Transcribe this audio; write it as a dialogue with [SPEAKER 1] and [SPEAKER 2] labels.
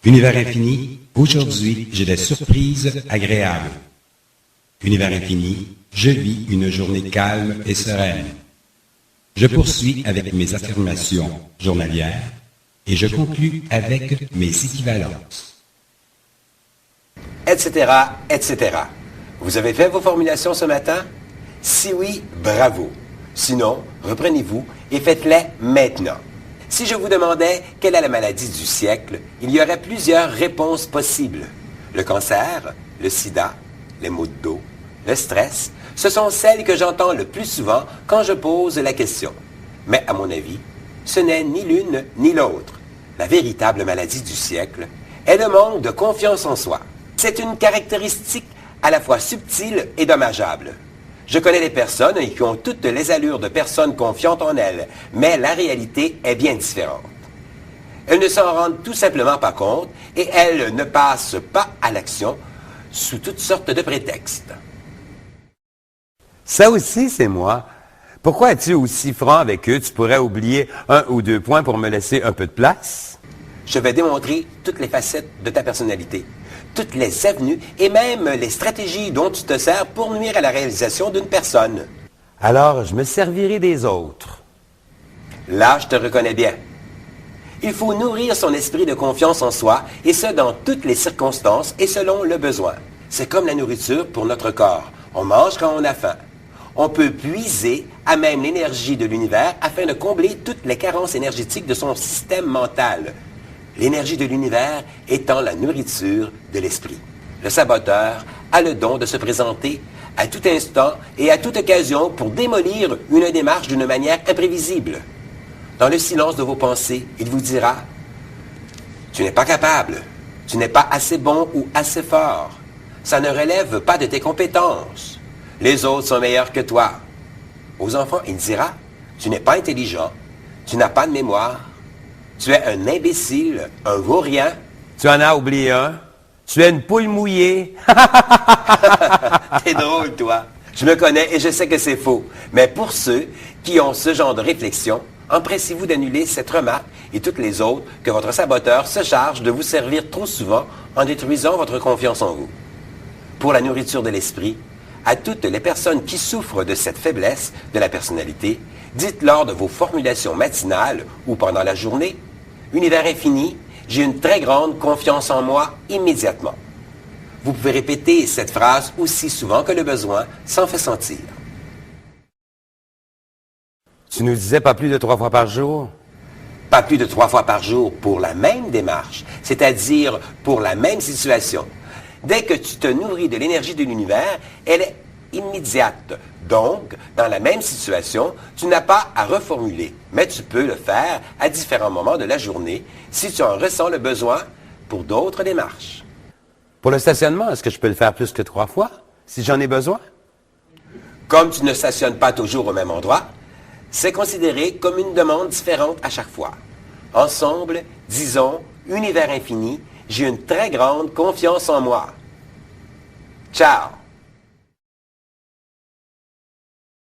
[SPEAKER 1] Univers infini, aujourd'hui, j'ai des surprises agréables. Univers infini, je vis une journée calme et sereine. Je poursuis avec mes affirmations journalières et je conclus avec mes équivalences.
[SPEAKER 2] Etc., etc. Vous avez fait vos formulations ce matin? Si oui, bravo. Sinon, reprenez-vous et faites-les maintenant. Si je vous demandais quelle est la maladie du siècle, il y aurait plusieurs réponses possibles. Le cancer, le sida, les maux de dos, le stress, ce sont celles que j'entends le plus souvent quand je pose la question. Mais à mon avis, ce n'est ni l'une ni l'autre. La véritable maladie du siècle est le manque de confiance en soi. C'est une caractéristique à la fois subtile et dommageable. Je connais des personnes qui ont toutes les allures de personnes confiantes en elles, mais la réalité est bien différente. Elles ne s'en rendent tout simplement pas compte et elles ne passent pas à l'action sous toutes sortes de prétextes.
[SPEAKER 3] Ça aussi, c'est moi. Pourquoi es-tu aussi franc avec eux? Tu pourrais oublier 1 ou 2 points pour me laisser un peu de place?
[SPEAKER 2] Je vais démontrer toutes les facettes de ta personnalité, toutes les avenues et même les stratégies dont tu te sers pour nuire à la réalisation d'une personne.
[SPEAKER 3] Alors, je me servirai des autres.
[SPEAKER 2] Là, je te reconnais bien. Il faut nourrir son esprit de confiance en soi, et ce, dans toutes les circonstances et selon le besoin. C'est comme la nourriture pour notre corps. On mange quand on a faim. On peut puiser à même l'énergie de l'univers afin de combler toutes les carences énergétiques de son système mental. L'énergie de l'univers étant la nourriture de l'esprit. Le saboteur a le don de se présenter à tout instant et à toute occasion pour démolir une démarche d'une manière imprévisible. Dans le silence de vos pensées, il vous dira « Tu n'es pas capable, tu n'es pas assez bon ou assez fort, ça ne relève pas de tes compétences, les autres sont meilleurs que toi. » Aux enfants, il dira « Tu n'es pas intelligent, tu n'as pas de mémoire, tu es un imbécile, un vaurien. »
[SPEAKER 3] Tu en as oublié un? Tu es une poule mouillée.
[SPEAKER 2] T'es drôle, toi. Je me connais et je sais que c'est faux. Mais pour ceux qui ont ce genre de réflexion, empressez-vous d'annuler cette remarque et toutes les autres que votre saboteur se charge de vous servir trop souvent en détruisant votre confiance en vous. Pour la nourriture de l'esprit, à toutes les personnes qui souffrent de cette faiblesse de la personnalité, dites lors de vos formulations matinales ou pendant la journée, « Univers infini, j'ai une très grande confiance en moi immédiatement. » Vous pouvez répéter cette phrase aussi souvent que le besoin s'en fait sentir.
[SPEAKER 3] Tu nous disais pas plus de 3 fois par jour?
[SPEAKER 2] Pas plus de 3 fois par jour pour la même démarche, c'est-à-dire pour la même situation. Dès que tu te nourris de l'énergie de l'univers, elle est immédiate. Donc, dans la même situation, tu n'as pas à reformuler, mais tu peux le faire à différents moments de la journée si tu en ressens le besoin pour d'autres démarches.
[SPEAKER 3] Pour le stationnement, est-ce que je peux le faire plus que 3 fois, si j'en ai besoin?
[SPEAKER 2] Comme tu ne stationnes pas toujours au même endroit, c'est considéré comme une demande différente à chaque fois. Ensemble, disons, Univers infini, j'ai une très grande confiance en moi. Ciao!